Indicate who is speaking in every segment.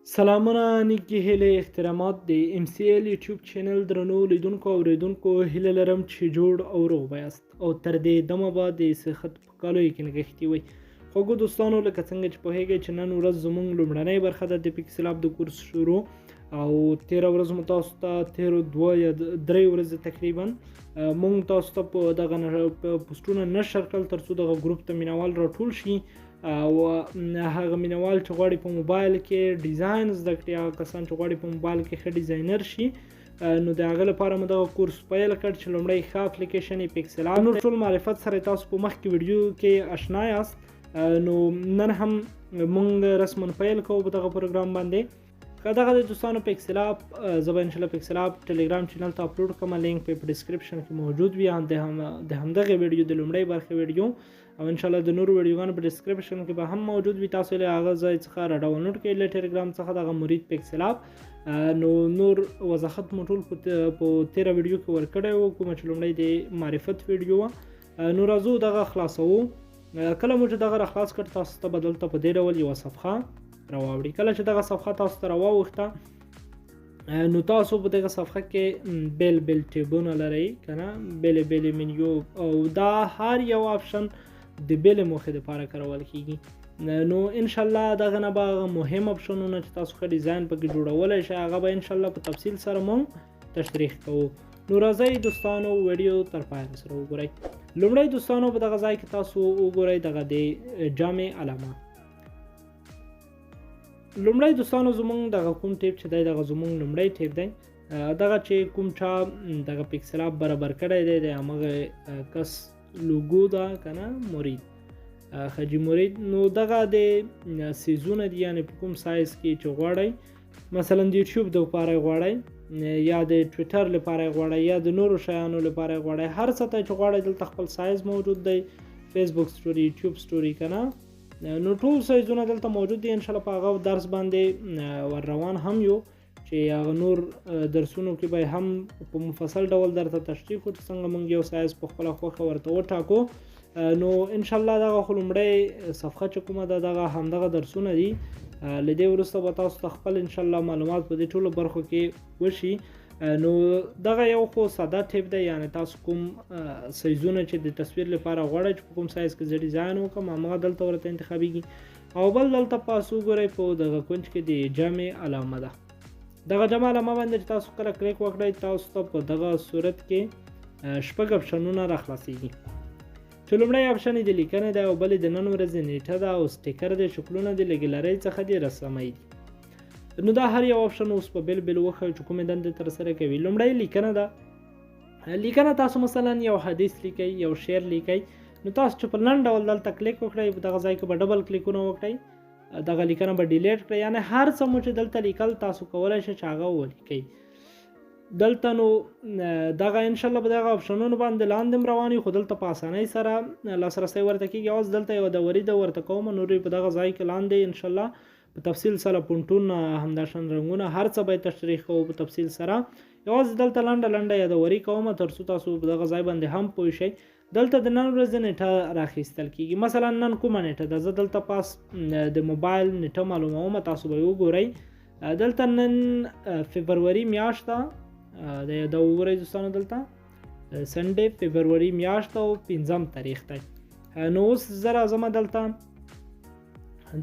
Speaker 1: سلامونه نیکې هیلې احترامات د MCL یوټیوب چینل درنو لیدونکو او اوریدونکو هیله لرم چې جوړ او روغ یاست او تر دې دمه به د صحت په کالیو کې نغښتي وئ. خوږو دوستانو لکه څنګه چې پوهیږئ چې نن ورځ زموږ لومړنۍ برخه ده د پکسل اپ د کورس شروع او 13 ورځې مو تاسو ته 13 یا 3 ورځې تقریبا مونږ تاسو ته په دغه پوسټونه نشر کړل ترڅو دغه ګروپ ته مینوال راټول شي او هغه مینوال چې غواړي په موبایل کې ډیزاین زده کړي، هغه کسان چې غواړي په موبایل کې ښه ډیزاینر شي نو د هغه لپاره مو دغه کورس پیل کړ چې لومړی ښه اپلیکیشن یې پکسل اپ. نور ټول معرفت سره تاسو په مخکې ویډیو کې آشنا یاست نو نن هم مونږ رسما پیل کوو په دغه پروګرام باندې. که دغه د دوستانو پکسل اپ زه به انشاءالله پکسل اپ ټلیګرام چینل ته اپلوډ کوم، لینک په ډسکرپشن کې موجود وي د همدغه ویډیو د لومړۍ برخې ویډیو او انشاءالله د نورو ویډیوګانو په ډسکرپشن کې به هم موجود وي. تاسو له هغه ځای څخه را ډاونلوډ کړئ له ټلیګرام څخه دغه مرید پکسل اپ. نو نور وضاحت مو ټول په 13 ویډیو کې ورکړی و، کومه چې لومړی د معرفت ویډیو وه. نو راځو دغه خلاصوو. کله مو چې دغه را خلاص کړ تاسو ته به دلته په دې ډول یوه صفحه راواوړي. کله چې دغه صفحه تاسو ته راواوښته نو تاسو په دغه صفحه کې بیل بیل ټیبونه لرئ که نه، بیلې بیلې منیو او دا هر یو آپشن د بیلې موخې دپاره کارول کیږي. نو انشاءالله دغه نه به هغه مهم آپشنونه چې تاسو ښه ډیزاین پکې جوړولی شئ هغه به انشاءالله په تفصیل سره مونږ تشریح کوو. نو راځئ دوستانو ویډیو تر پایه سره وګورئ. لومړی دوستانو په دغه ځای کې تاسو وګورئ دغه د جامع علامه. لومړی دوستانو زمونږ دغه کوم ټیپ چې دی دغه زمونږ لومړی ټیپ دی، دغه چې کوم چا دغه پکسل اپ برابر کړی دی د همغه کس لوګو ده که نه، مرید حاجي مرید. نو دغه د سیزونه دي، یعنې په کوم سایز کې چې غواړئ، مثلا د یوټیوب دپاره غواړئ یا د ټویټر لپاره غواړئ یا د نورو شیانو لپاره غواړئ، هر څه ته چې غواړئ دلته خپل سایز موجود دی. فیسبوک سټوري، یوټیوب سټوري که نه، نو ټول سایزونه دلته موجود دي. انشاءالله په هغه درس باندې ور روان هم یو چې هغه نور درسونو کې به هم په مفصل ډول درته تشریح کړو چې څنګه موږ یو سایز په خپله خوښه ورته وټاکو. نو انشاءالله دغه خو لومړی صفحه چې کومه ده دغه همدغه درسونه دي. له دې وروسته به تاسو ته خپل انشاءالله معلومات په دې ټولو برخو کې وشي. نو دغه یو خو ساده ټیپ دی، یعنی تاسو کوم سایزونه چې د تصویر لپاره غواړئ چې په کوم سایز کې زه ډیزاین وکړم همغه دلته ورته انتخابیږي. او بل دلته پاسو وګورئ په دغه کونج کې د جامع علامه ده. دغه جامع علامه باندې چې تاسو کله کلیک وکړئ تاسو ته په دغه صورت کې شپږ اپشنونه را خلاصیږي چې لومړی اپشن یې د لیکنې دی او بل یې د نن ورځې نیټه ده او سټیکر دی، شکلونه د لګلرۍ څخه دي، رسامۍ دي. نو دا هر یو آپشن اوس په بیل بیل وښیو چې کومې دندې ترسره کوي. لومړی لیکنه ده. لیکنه تاسو مثلا یو حدیث لیکئ، یو شعر لیکئ، نو تاسو چې په لنډ ډول دلته کلیک وکړئ په دغه ځای کې به ډبل کلیکونه وکړئ، دغه لیکنه به ډیلیټ کړئ، یعنی هر څه مو چې دلته لیکل تاسو کولی شئ چې هغه ولیکئ دلته. نو دغه انشاءالله په دغه آپشنونو باندې لاندې هم روان یو، خو دلته په اسانۍ سره لاسرسی ورته کېږي. اوس دلته یوه دوري ده ورته کوم، نور په دغه ځای کې لاندې انشاءالله په تفصیل سره پونټون همداشان رنګونه هر څه به تشریح کوو په تفصیل سره. یوازې دلته لنډه لنډه یادوري کوم ترڅو تاسو په دغه ځای باندې هم پوه شئ. دلته د نن ورځې نیټه راخیستل کېږي، مثلا نن کومه نیټه ده، زه دلته پاس د موبایل نیټه معلوموم، تاسو به وګورئ دلته نن فبروري میاشت ده. دا وګورئ دوستانو دلته سنډې فبروري میاشت او 5 تاریخ دی. نو اوس زه راځم دلته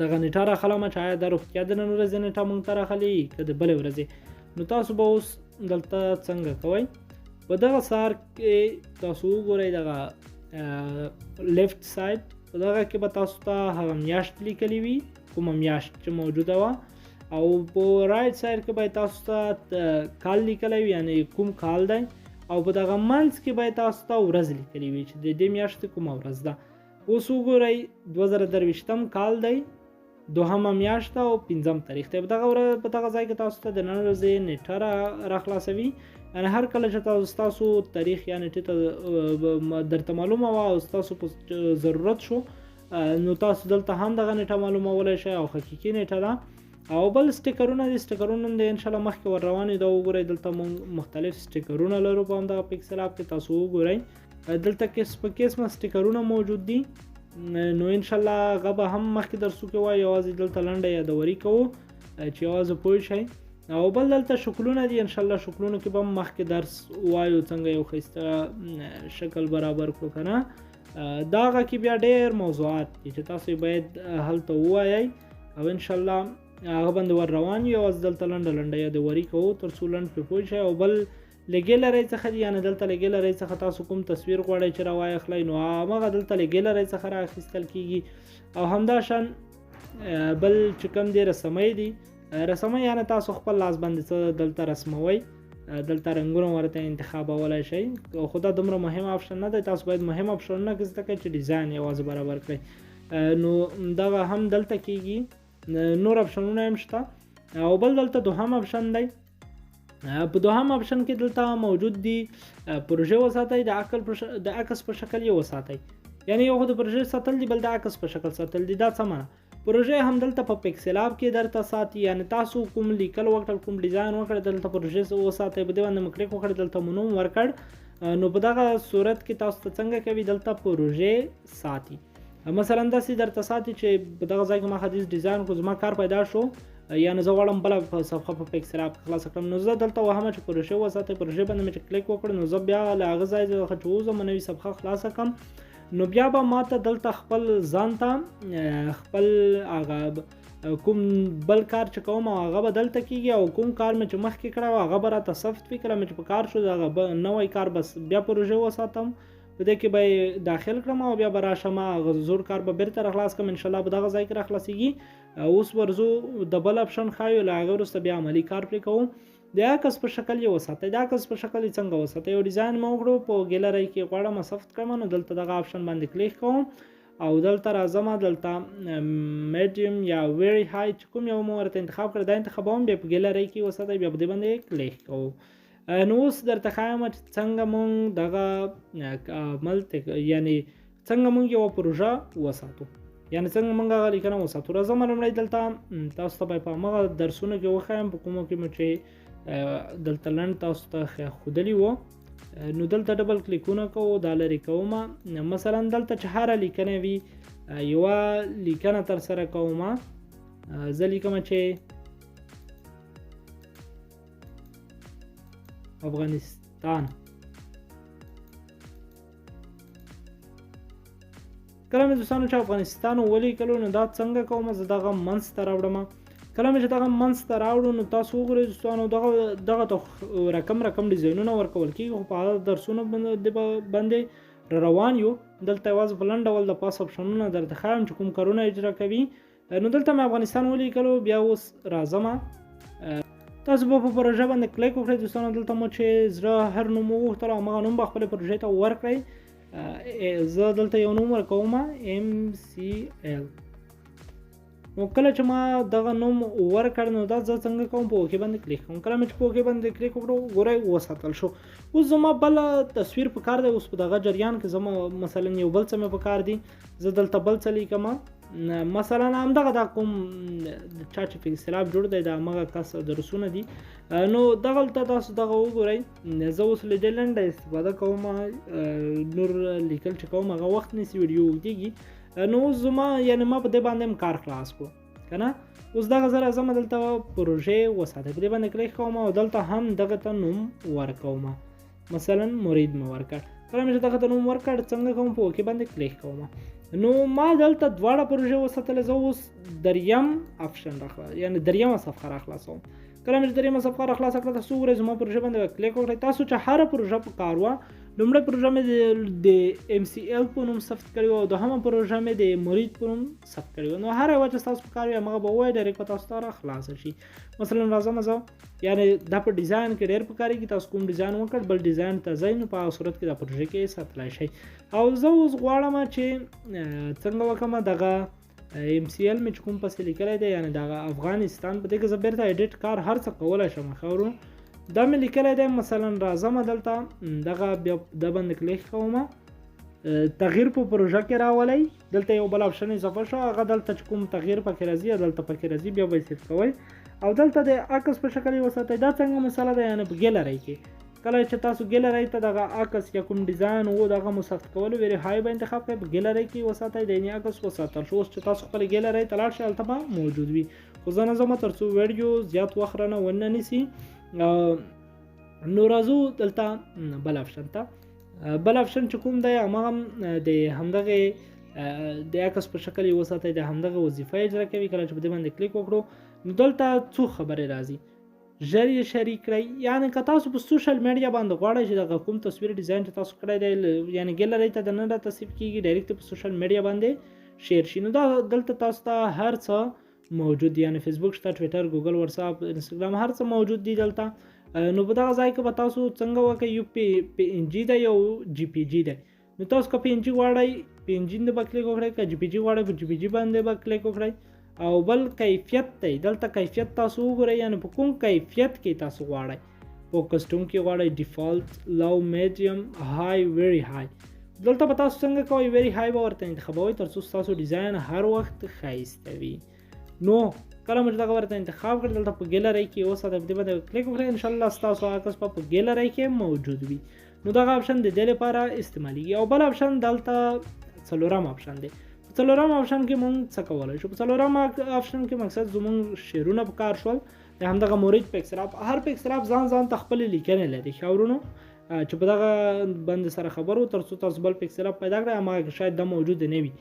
Speaker 1: دغه نیټه راخلم چې آیا د روغتیا د نن ورځې نیټه مونږ ته راخلي که د بلې ورځې. نو تاسو به اوس دلته څنګه کوئ، په دغه سهار کې تاسو وګورئ دغه لیفټ ساید په دغه کې به تاسو ته هغه میاشت لیکلي وي کومه میاشت چې موجوده وه، او په رایټ ساید کې به تاسو ته کال لیکلی وي یعنی کوم کال دی، او په دغه منځ کې به تاسو ته ورځ لیکلي وي چې د دې میاشتې کومه ورځ ده. اوس وګورئ 2023 کال دی، 2 میاشت او 5 تاریخ دی. په دغه ځای کې تاسو ته د نن ورځې نیټه را خلاصوي، یعنی هر کله چې تاسو تاریخ یا نیټې ته درته معلومه وه او تاسو په ضرورت شو نو تاسو دلته هم دغه نیټه معلومولی شئ او حقیقي نیټه ده. او بل سټیکرونه دي، سټیکرونه د انشاءالله مخکې ور روان دا وګورئ دلته موږ مختلف سټیکرونه لرو په همدغه پکسل اپ کې. تاسو وګورئ دلته قسمه سټیکرونه موجود دي. نو انشاءالله هغه به هم مخکې درسو کې وایي، یوازې دلته لنډه یادوري کوو چې یوازې پوه شئ. او بل دلته شکلونه دي، انشاءالله شکلونو کې به مخکې درس وایو څنګه یو ښایسته شکل برابر کړو که نه. دغه کې بیا ډېر موضوعات دي چې تاسو باید هلته ووایئ او انشاءالله هغه باندې ور روان یو. یوازې دلته لنډه لنډه یادوري کوو تر څو لنډ پرې پوه شئ. او بل له ګیلرۍ څخه دي، یعنې دلته له ګیلرۍ څخه تاسو کوم تصویر غواړئ چې راواخلئ نو همغه دلته له ګیلرۍ څخه رااخیستل کېږي. او همداشان بل چې کوم دی رسمۍ دي، رسمۍ یعنې تاسو خپل لاس باندې څه دلته رسموئ، دلته رنګونه ورته انتخابولی شئ. خو دا دومره مهم آپشن نه دی، تاسو باید مهم آپشنونه کې زده کړئ چې ډیزاین یوازې برابر کړئ. نو دغه هم دلته کېږي، نور آپشنونه هم شته. او بل دلته دوهم آپشن دی، په دوهم آپشن کې دلته موجود دي پروژې وساتئ، د عکس په شکل یې وساتئ. یعنې یو خو د پروژې ساتل دي، بل د عکس په شکل ساتل دي. دا څه معنی؟ پروژې هم دلته په پکسل اپ کې درته ساتي، یعنی تاسو کوم لیکل وکړل، کوم ډیزاین وکړل، دلته پروژې وساتئ، په دې باندې مو کلیک وکړئ، دلته مو نوم ورکړ، نو په دغه صورت کې تاسو ته څنګه کوي دلته پروژې ساتي. مثلا داسې درته ساتي چې په دغه ځای کې ما حدیث ډیزاین کو، زما کار پیدا شو، یعنی زه غواړم بله صفحه په پکسل اپ خلاص کړم، نو زه دلته وهم چې پروژې وساتئ، پروژې باندې مې چې کلیک وکړ نو زه بیا له هغه ځای څخه چې وځم نوې صفحه خلاصه کړم، نو بیا به ماته دلته خپل ځان ته خپل هغه کوم بل کار چې کوم هغه به دلته کېږي، او کوم کار مې چې مخکې کړی هغه به راته ثبت وي. کله مې چې په کار شو هغه نوی کار بس بیا پروژې وساتم، په دې کې به یې داخل کړم او بیا به راشم هغه زوړ کار به بیرته راخلاص کړم، انشاءالله به دغه ځای کې راخلاصېږي. اوس ورځو د بل آپشن ښایو، له هغه وروسته بیا عملي کار پرې کوو. د عکس په شکل یې وساتئ. د عکس په شکل یې څنګه وساتئ؟ یو ډیزاین مو وکړو، په ګیلرۍ کې غواړم ثبت کړم، نو دلته دغه آپشن باندې کلیک کوم او دلته راځم، دلته میډیم یا ویری های چې کوم یو مو ورته انتخاب کړی دا انتخابوم، بیا په ګیلرۍ کې وساتئ، بیا په دې باندې کلیک کوو. نو اوس درته ښایم چې څنګه مونږ دغه عمل یعنی څنګه مونږ یو پروژه وساتو، یعنی څنګه مونږ هغه لیکنه وساتو. راځم لومړی دلته تاسو ته به په همغه درسونو کې وښایم په کومو کې مو چې دلته لنډ تاسو ته ښودلي وو. نو دلته ډبل کلیکونه کوو، دا لرې کوم. مثلا دلته چې هره لیکنه وي، یوه لیکنه ترسره کوم، زه لیکم چې افغانستان. کله مې دوستانو چې افغانستان ولیکلو نو دا څنګه کوم، زه دغه منځ ته راوړم. کله مې چې دغه منځ ته راوړو نو تاسو وګورئ دوستانو دغه ته رقم ډیزاینونه ورکول کېږي، خو په هغه درسونو باندې روان یو. دلته یوازې په لنډ ډول د پاس آپشنونه درته ښایم چې کوم کارونه اجرا کوي. نو دلته مې افغانستان ولیکلو، بیا اوس راځم، تاسو به په پروژه باندې کلیک وکړئ دوستانو. دلته مو چې زړه هر نوم وغوښتل همغه نوم به خپلې پروژې ته ورکړئ. زه دلته یو نوم ورکوم MCL. نو کله چې ما دغه نوم ورکړ نو دا زه څنګه کوم، په اوکې باندې کلیک کوم. کله مې چې په اوکې باندې کلیک وکړو ګورئ وساتل شو. اوس زما بل تصویر په کار دی، اوس په دغه جریان کې زما مثلا یو بل څه مې په کار دي، زه دلته بل څه لیکم، مثلا همدغه دا کوم چا چې پکسل اپ جوړ دی د همغه کس درسونه دي. نو دغلته تاسو دغه وګورئ. زه اوس له دې لنډه استفاده کوم، نور لیکل چې کوم هغه وخت نیسي، ویډیو اوږدېږي. نو اوس زما یعنې ما په دې باندې هم کار خلاص کړو که نه. اوس دغه زه راځم دلته پروژې وساتئ، په دې باندې کلیک کوم او دلته هم دغه ته نوم ورکوم، مثلا مرید مې ورکړ. کله مې چې دغه ته نوم ورکړ څنګه کوم، په اوکې باندې کلیک کوم. نو ما دلته دواړه پروژې وساتلې، زه اوس دریم آپشن یعنې دریمه صفحه راخلاصوم. کله مې چې دریمه صفحه راخلاصه کړه تاسو وګورئ زما پروژه باندې کلیک وکړئ. تاسو چې هره پروژه په کار وه، لومړی پروژه مې د MCL په نوم ثبت کړې وه او دوهمه پروژه مې د مرید په نوم ثبت کړې وه. نو هره یوه چې ستاسو په کار وي همغه به ووایي ډایرکټ به تاسو ته راخلاصه شي. مثلا راځم زه، یعنې دا په ډیزاین کې ډېر په کارېږي، تاسو کوم ډیزاین وکړ بل ډیزاین ته ځئ نو په هغه صورت کې دا پروژه کې ساتلی شئ. او زه اوس غواړم چې څنګه وکړم دغه MCL مې چې کوم پسې لیکلی دی، یعنې دغه افغانستان، په دې کې زه بیرته ایډیټ کار هر څه کولی شم. خورو دا مې لیکلی دی، مثلا راځم دلته دغه بیا د باندې کلیک کوم، تغییر په پروژه کې راولئ. دلته یو بل آپشن اضافه شو، هغه دلته چې کوم تغییر پکې راځي دلته پکې راځي، بیا به یې سیف کوئ او دلته د عکس په شکل یې وساتئ. دا څنګه مسله ده، یعنې په ګیلرۍ کې کله چې تاسو ګیلرۍ ته دغه عکس یا کوم ډیزاین وو دغه مو ثبت کولو، ویری های به انتخاب کړئ، په ګیلرۍ کې وساتئ، د عکس وساتل شو. اوس چې تاسو خپل ګیلرۍ ته لاړ شئ هلته به موجود وي. خو زه نظم تر څو ویډیو زیات وخت رانه ونه نیسي. نو راځو دلته بل آپشن ته. بل آپشن چې کوم دی هماغه د همدغه د عکس په شکل یې وساتئ، د همدغه وظیفه اجرا کوي. کله چې په دې باندې کلیک وکړو نو دلته څو خبرې راځي، ژر یې شریک کړئ. یعنی که تاسو په سوشل میډیا باندې غواړئ چې دغه کوم تصویر ډیزاین چې تاسو کړی دی یعنی ګیلري ته د نه راتصیب کیږي، ډایرکټ په سوشل میډیا باندې شیر شي، نو دا دلته تاسو ته هر څه موجود دي. یعنی فیسبوک شته، ټویټر، ګوګل، واتساپ، انستګرام، هر څه موجود دي دلته. نو په دغه ځای کې به تاسو څنګه وکړئ، یو پی ان جی دی یو جی پی جی دی. نو تاسو که پی ان جی غواړئ پی ان جی باندې کلیک وکړئ، که جی پی جی غواړئ په جی پی جی باندې به کلیک وکړئ. او بل کیفیت دی، دلته کیفیت تاسو وګورئ، یعنی په کوم کیفیت کې تاسو غواړئ، په کسټوم کې غواړئ، ډیفالت، لو، میډیم، های، ویری های. دلته به تاسو څنګه کوئ، ویری های به ورته انتخابوئ تر څو تاسو ډیزاین هر وخت ښایسته وي. نو کله مو دغه ورته انتخاب کړل، دلته په ګیلري کې اوسه د دې باندې کلیک وکړئ، ان شاء الله تاسو عکس په ګیلري کې موجود وي. نو دغه آپشن د دې لپاره استعمالي. او بل آپشن دلته څلورم آپشن دی. څلورم آپشن کې مونږ څه کولای شو؟ په څلورم آپشن کې مقصد زموږ شعرونه په کار شول. د همدغه مورید پکسل اپ، هر پکسل اپ ځان ته خپل لیکنه لري ښاورونو چې په دغه باندې سره خبرو تر څو تاسو بل پکسل اپ پیدا کړئ، اما شاید دا موجود نه وي.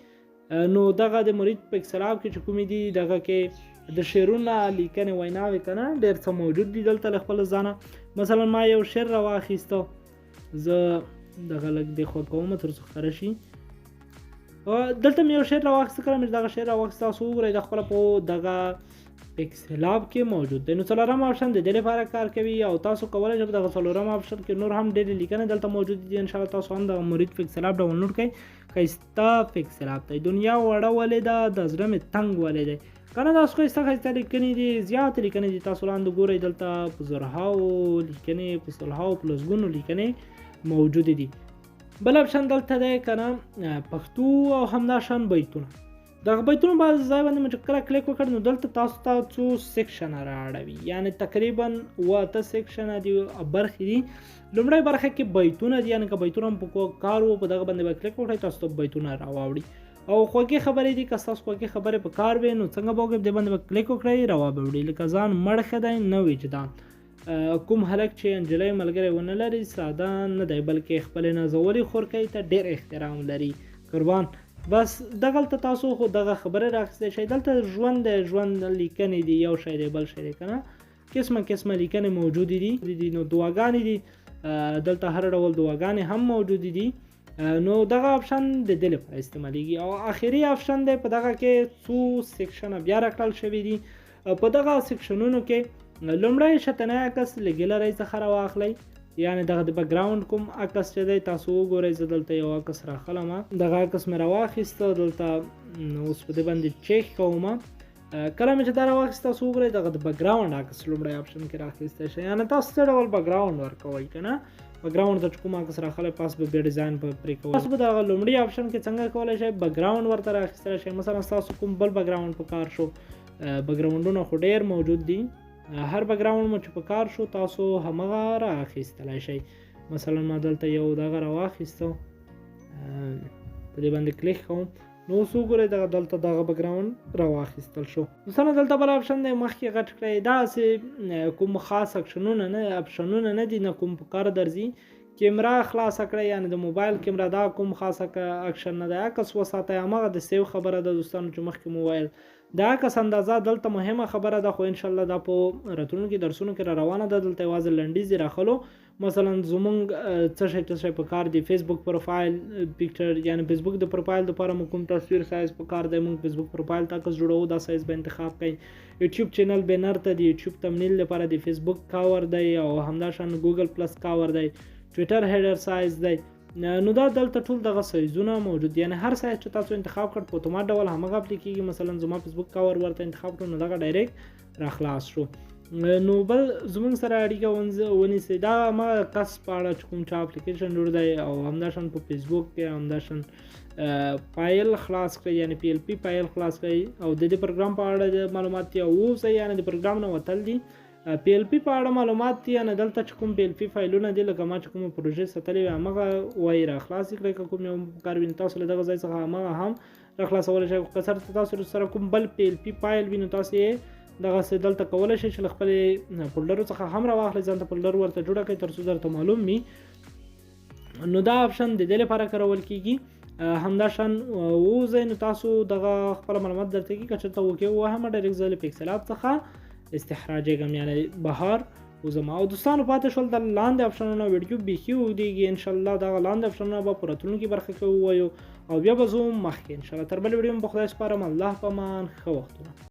Speaker 1: نو دغه د مورید پکسل اپ کې چې کومې دي دغه کې د شعرونه لیکنه ویناوي کنه ډېر څه موجود دي دلته خپل ځانه. مثلا ما یو شعر راواخیسته، زه دغه لږ د خو کوم تر څو خره شي. دلته مې یو شعر راواخیسته، کله مې دغه شعر راواخیسته تاسو وګورئ د خپل په دغه پکسل اپ کې موجود دی. نو څلورم آپشن د دې لپاره کار کوي. او تاسو کولای شئ دغه څلورم آپشن کې نور هم ډېر لیکنه دلته موجود دي. ان شاء الله تاسو هم د مورید پکسل اپ ډاونلوډ کړئ. ښایسته پکسل اپ دی، دنیا وړه ولې ده، د زړه مې تنګ ولې دی کنه. تاسو ښایسته لیکنې دي، زیات لیکنې دي، تاسو لاندې ګورئ دلته په زرهاو لیکنې، په سلهاو په لسګونو لیکنې موجود دي. بل آپشن دلته دی کنه پښتو او همداشان بیتونه. دغه بیتونه په ځای باندې مې کله کلیک وکړ نو دلته تاسو ته څو سیکشن راوړي، یعنی تقریبا 8 سیکشن دي برخې دي. لومړی برخه کې بیتونه دي، یعنی که بیتونه په کار وو په دغه باندې به کلیک وکړئ تاسو ته بیتونه راوړي. او خوږې خبرې دي، که تاسو خوږې خبرې په کار وي نو څنګه به وکړئ، دې باندې به کلیک وکړئ راوړي. لکه ځان مړ ښه دی نه وجدان، کوم هلک چې انجلۍ ملګری ونه لري ساده نه دی، بلکې خپل نازولي خورکۍ ته ډېر احترام لري قربان. بس دغلته تاسو خو دغه خبره راخسته شئ. دلته ژوند لیکنې دي، یو شی دی بل شی دی کنه، قسمه لیکنې موجود دي. نو دعاګانې دي، دلته هر ډول دعاګانې هم موجود دي. نو دغه آپشن د دې لپاره استعمالیږي. او آخري آپشن دی، په دغه کې څو سیکشن بیا راکړل شوي دي. په دغه سیکشنونو کې لومړی شتنی عکس له ګیلرۍ څخه راواخلئ، یعنی دغه د بیکګراوند کوم عکس چې دی تاسو وګورئ. زه دلته یو عکس راخلم، دغه عکس مې راواخیسته، دلته اوس په دې باندې چیک کوم. کله مې چې دا راواخیسته تاسو وګورئ دغه د بیکګراوند عکس لومړی آپشن کې راخیستی شي، یعنی تاسو څه ډول بیکګراوند ورکوئ که نه. بیکګراوند ته چې کوم عکس راخلی پاس به بیا ډیزاین په پرې کوئ. تاسو به دغه لومړي آپشن کې څنګه کولی شئ بیکګراوند ورته راخیستلی شئ. مثلا ستاسو کوم بل بیکګراوند په کار شو، بیکګراوندونه خو ډېر موجود دي، هر بیکګراوند مو چې په کار شو تاسو همغه راخیستلی شئ. مثلا ما دلته یو دغه راواخیسته، په دې باندې کلیک کوم نو اوس وګورئ دلته دغه بیکګراوند راواخیستل شو. مثلا دلته بل آپشن دی مخکې غټ کړئ. داسې کوم خاص اپشنونه نه دي، نه کوم په کار درځي. کیمرا خلاصه کړئ، یعنی د موبایل کیمرا دا کوم خاصه اکشن نه دی. عکس وساتئ، همغه د سیو خبره ده دوستانو چې مخکې مو ویل. د عکس اندازه دلته مهمه خبره ده، خو ان شاء الله دا په راتلونکي درسونو کې را روانه ده. دلته یوازې لنډیز راخلو. مثلا زمونږ څه شی په کار دی، فیسبوک پروفایل پکچر، یعنی فیسبوک د پروفایل لپاره مو کوم تصویر سایز په کار دی، موږ فیسبوک پروفایل ته عکس جوړو، دا سایز به انتخاب کړئ. یوټیوب چینل بینر ته دی، یوټیوب تمنیل لپاره دی، فیسبوک کاور دی، او همداشان ګوګل پلس کاور دی، ټویټر هیډر سایز دی. نو دا دلته ټول دغه سایزونه موجود دي، یعنی هر سایز چې تاسو انتخاب کړ په اتومات ډول همغه اپلی کېږي. مثلا زما فیسبوک کاور ورته انتخاب کړو نو دغه ډایرکټ راخلاص شو. نو بل زمونږ سره اړیکه ونیسئ. دا ما کس په اړه چې کوم چا اپلیکیشن جوړ دی، او همداشان په فیسبوک کې همداشان فایل خلاص کړئ، یعنی پی ایل پی فایل خلاص کړئ، او د دې پروګرام په اړه د معلومات دي، او اوسئ یعنی د پروګرام نه وتل دي. پی ایل پی په اړه معلومات دي، یعنی دلته چې کوم پی ایل پی فایلونه دي لکه ما چې کومه پروژې ساتلې وي همغه وایي راخلاص کړئ. که کوم یو کار وي تاسو له دغه ځای څخه همغه هم راخلاصولی شئ. که چېرته تاسو سره کوم بل پی ایل پی فایل وي نو تاسو یې دغسې دلته کولی شئ چې له خپلې فولډرو څخه هم راواخلئ، ځان ته فولډر ورته جوړه کړئ تر څو درته معلوم وي. نو دا اپشن د دې لپاره کارول کېږي. همداشان ووځئ نو تاسو دغه خپله معلومات درته کېږي که چېرته اوکې ووهمه ډایرکټ زه له پکسل اپ څخه استخراجېږم یعنې بهر وځم. او دوستانو پاتې شول د لاندې اپشنونه ویډیو بیخي اوږدېږي، انشاءالله دغه لاندې اپشنونه به په راتلونکي برخه کې ووایو او بیا به زه مخکې انشاءالله. تر بلې ویډیو مو په خدای سپارم. الله په امان، ښه وختونه.